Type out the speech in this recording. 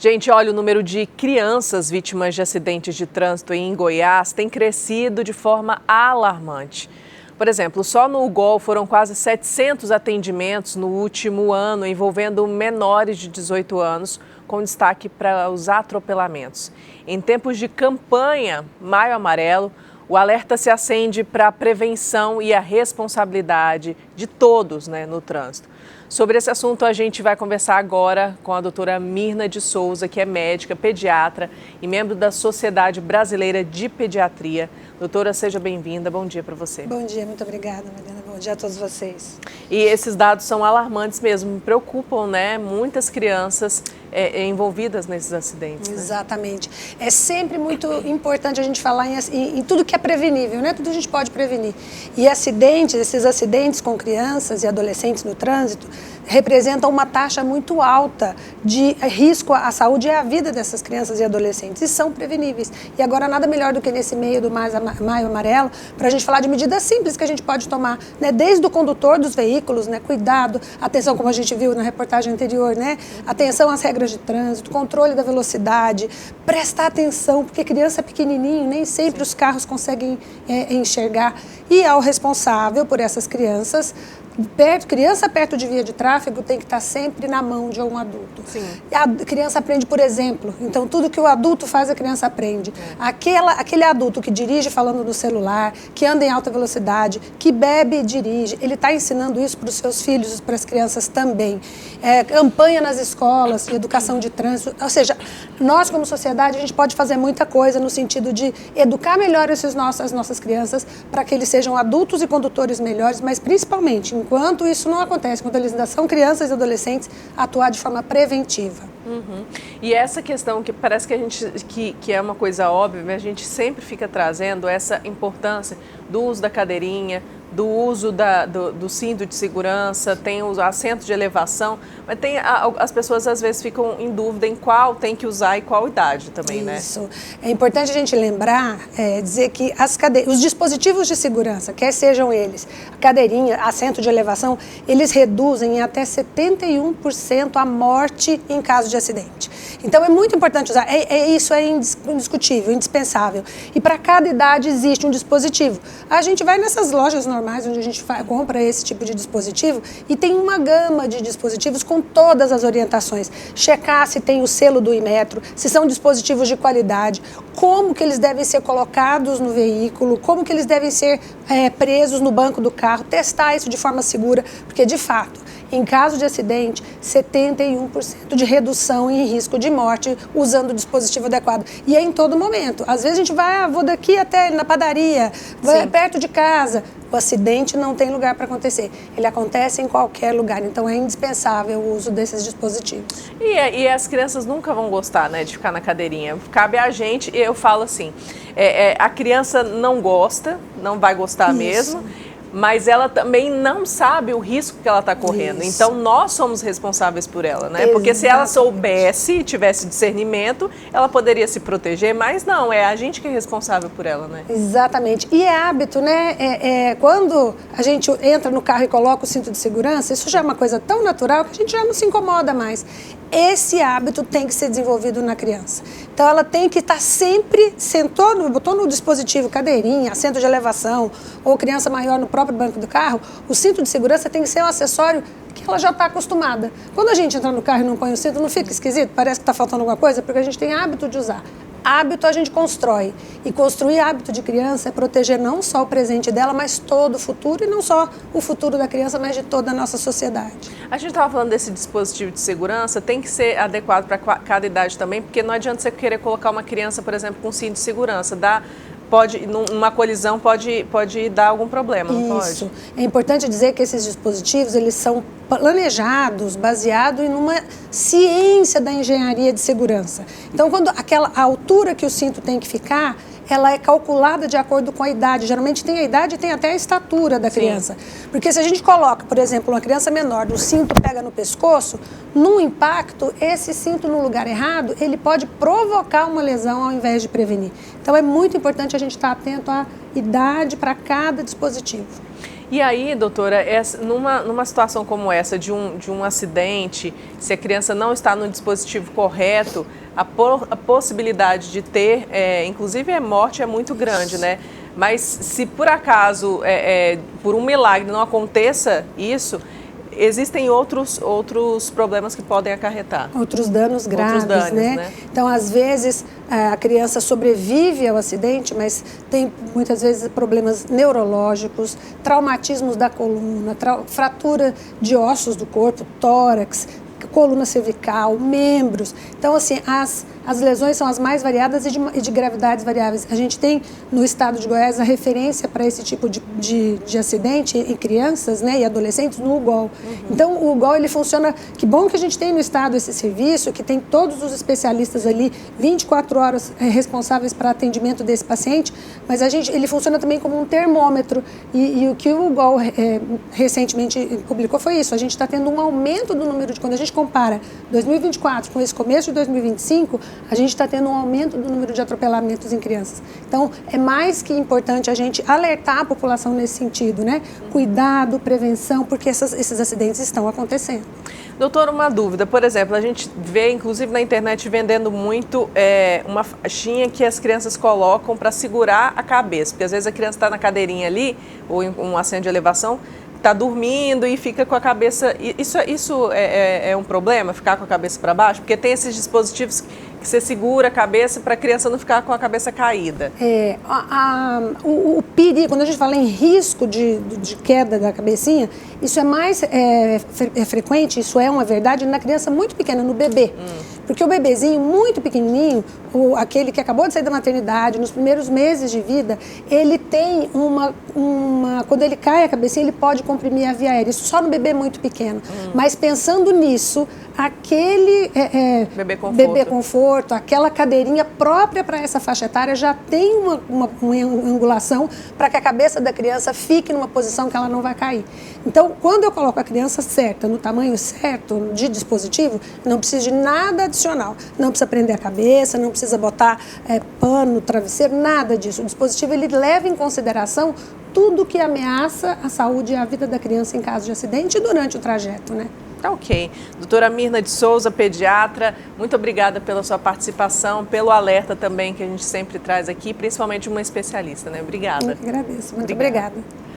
Gente, olha, o número de crianças vítimas de acidentes de trânsito em Goiás tem crescido de forma alarmante. Por exemplo, só no UGOL foram quase 700 atendimentos no último ano envolvendo menores de 18 anos, com destaque para os atropelamentos. Em tempos de campanha Maio Amarelo, o alerta se acende para a prevenção e a responsabilidade de todos, no trânsito. Sobre esse assunto, a gente vai conversar agora com a doutora Mirna de Souza, que é médica, pediatra e membro da Sociedade Brasileira de Pediatria. Doutora, seja bem-vinda. Bom dia para você. Bom dia, muito obrigada, Mariana. Bom dia a todos vocês. E esses dados são alarmantes mesmo, me preocupam, Muitas crianças envolvidas nesses acidentes. Exatamente. É sempre muito importante a gente falar em tudo que é prevenível, Tudo que a gente pode prevenir. E esses acidentes com crianças e adolescentes no trânsito representam uma taxa muito alta de risco à saúde e à vida dessas crianças e adolescentes, e são preveníveis. E agora nada melhor do que nesse meio do Maio Amarelo, para a gente falar de medidas simples que a gente pode tomar, desde o condutor dos veículos, cuidado, atenção, como a gente viu na reportagem anterior, atenção às regras de trânsito, controle da velocidade, prestar atenção, porque criança é pequenininho, nem sempre os carros conseguem enxergar, e ao responsável por essas crianças, criança perto de via de tráfego tem que estar sempre na mão de um adulto. Sim. A criança aprende por exemplo, então tudo que o adulto faz a criança aprende. Aquele adulto que dirige falando no celular, que anda em alta velocidade, que bebe e dirige, ele está ensinando isso para os seus filhos e para as crianças também. Campanha nas escolas de educação de trânsito, ou seja, nós como sociedade a gente pode fazer muita coisa no sentido de educar melhor as nossas crianças para que eles sejam adultos e condutores melhores, mas principalmente, enquanto isso não acontece, quando eles ainda são crianças e adolescentes, atuar de forma preventiva. Uhum. E essa questão que parece que a gente que é uma coisa óbvia, a gente sempre fica trazendo essa importância do uso da cadeirinha, do uso do cinto de segurança, tem o assento de elevação, mas as pessoas às vezes ficam em dúvida em qual tem que usar e qual idade também, Isso. É importante a gente lembrar, dizer que os dispositivos de segurança, quer sejam eles cadeirinha, assento de elevação, eles reduzem em até 71% a morte em caso de acidente. Então é muito importante usar, isso é indiscutível, indispensável. E para cada idade existe um dispositivo. A gente vai nessas lojas normais onde a gente compra esse tipo de dispositivo e tem uma gama de dispositivos com todas as orientações. Checar se tem o selo do Inmetro, se são dispositivos de qualidade, como que eles devem ser colocados no veículo, como que eles devem ser presos no banco do carro, testar isso de forma segura, porque de fato, em caso de acidente, 71% de redução em risco de morte usando o dispositivo adequado. E é em todo momento. Às vezes a gente vai, vou daqui até na padaria, vai perto de casa. O acidente não tem lugar para acontecer. Ele acontece em qualquer lugar. Então é indispensável o uso desses dispositivos. E as crianças nunca vão gostar, de ficar na cadeirinha. Cabe a gente, eu falo assim, a criança não gosta, não vai gostar mesmo. Mas ela também não sabe o risco que ela está correndo. Isso. Então, nós somos responsáveis por ela, Exatamente. Porque se ela soubesse e tivesse discernimento, ela poderia se proteger, mas não, é a gente que é responsável por ela, Exatamente. E é hábito, quando a gente entra no carro e coloca o cinto de segurança, isso já é uma coisa tão natural que a gente já não se incomoda mais. Esse hábito tem que ser desenvolvido na criança. Então, ela tem que estar sempre, botou no dispositivo cadeirinha, assento de elevação, ou criança maior no próprio banco do carro, o cinto de segurança tem que ser um acessório que ela já está acostumada. Quando a gente entra no carro e não põe o cinto, não fica esquisito? Parece que está faltando alguma coisa? Porque a gente tem hábito de usar. Hábito a gente constrói. E construir hábito de criança é proteger não só o presente dela, mas todo o futuro, e não só o futuro da criança, mas de toda a nossa sociedade. A gente estava falando desse dispositivo de segurança, tem que ser adequado para cada idade também, porque não adianta você querer colocar uma criança, por exemplo, com cinto de segurança. Numa colisão pode dar algum problema, não Isso. pode? É importante dizer que esses dispositivos, eles são planejados, baseados em uma ciência da engenharia de segurança. Então, a altura que o cinto tem que ficar, ela é calculada de acordo com a idade. Geralmente tem a idade e tem até a estatura da criança. Porque se a gente coloca, por exemplo, uma criança menor, o cinto pega no pescoço, num impacto, esse cinto no lugar errado, ele pode provocar uma lesão ao invés de prevenir. Então é muito importante a gente estar atento à idade para cada dispositivo. E aí, doutora, numa situação como essa, de um acidente, se a criança não está no dispositivo correto, a possibilidade de ter, inclusive a morte é muito grande, né? Mas se por acaso, por um milagre, não aconteça isso, existem outros problemas que podem acarretar. Outros danos graves, né? Então, às vezes, a criança sobrevive ao acidente, mas tem muitas vezes problemas neurológicos, traumatismos da coluna, fratura de ossos do corpo, tórax, coluna cervical, membros. Então, assim, as lesões são as mais variadas e de gravidades variáveis. A gente tem no estado de Goiás a referência para esse tipo de acidente em crianças, né, e adolescentes no UGOL. Então, o UGOL, ele funciona... Que bom que a gente tem no estado esse serviço, que tem todos os especialistas ali, 24 horas responsáveis para atendimento desse paciente, mas ele funciona também como um termômetro. E o que o UGOL recentemente publicou foi isso. A gente está tendo um aumento do número de... Quando a gente compara 2024 com esse começo de 2025, a gente está tendo um aumento do número de atropelamentos em crianças. Então, é mais que importante a gente alertar a população nesse sentido, né? Cuidado, prevenção, porque esses acidentes estão acontecendo. Doutora, uma dúvida. Por exemplo, a gente vê, inclusive na internet, vendendo muito uma faixinha que as crianças colocam para segurar a cabeça. Porque às vezes a criança está na cadeirinha ali, ou em um assento de elevação, está dormindo e fica com a cabeça... Isso é um problema, ficar com a cabeça para baixo? Porque tem esses dispositivos que você segura a cabeça para a criança não ficar com a cabeça caída. O perigo, quando a gente fala em risco de queda da cabecinha, isso é mais frequente, isso é uma verdade, na criança muito pequena, no bebê. Porque o bebezinho muito pequenininho, aquele que acabou de sair da maternidade, nos primeiros meses de vida, ele tem quando ele cai a cabecinha, ele pode comprimir a via aérea. Isso só no bebê muito pequeno. Mas pensando nisso, aquele bebê conforto, aquela cadeirinha própria para essa faixa etária já tem uma angulação para que a cabeça da criança fique numa posição que ela não vai cair. Então, quando eu coloco a criança certa, no tamanho certo de dispositivo, não precisa de nada adicional. Não precisa prender a cabeça, não precisa botar pano, travesseiro, nada disso. O dispositivo, ele leva em consideração tudo que ameaça a saúde e a vida da criança em caso de acidente e durante o trajeto, né? Tá ok. Doutora Mirna de Souza, pediatra, muito obrigada pela sua participação, pelo alerta também que a gente sempre traz aqui, principalmente uma especialista, né? Obrigada. Eu que agradeço. Muito obrigada.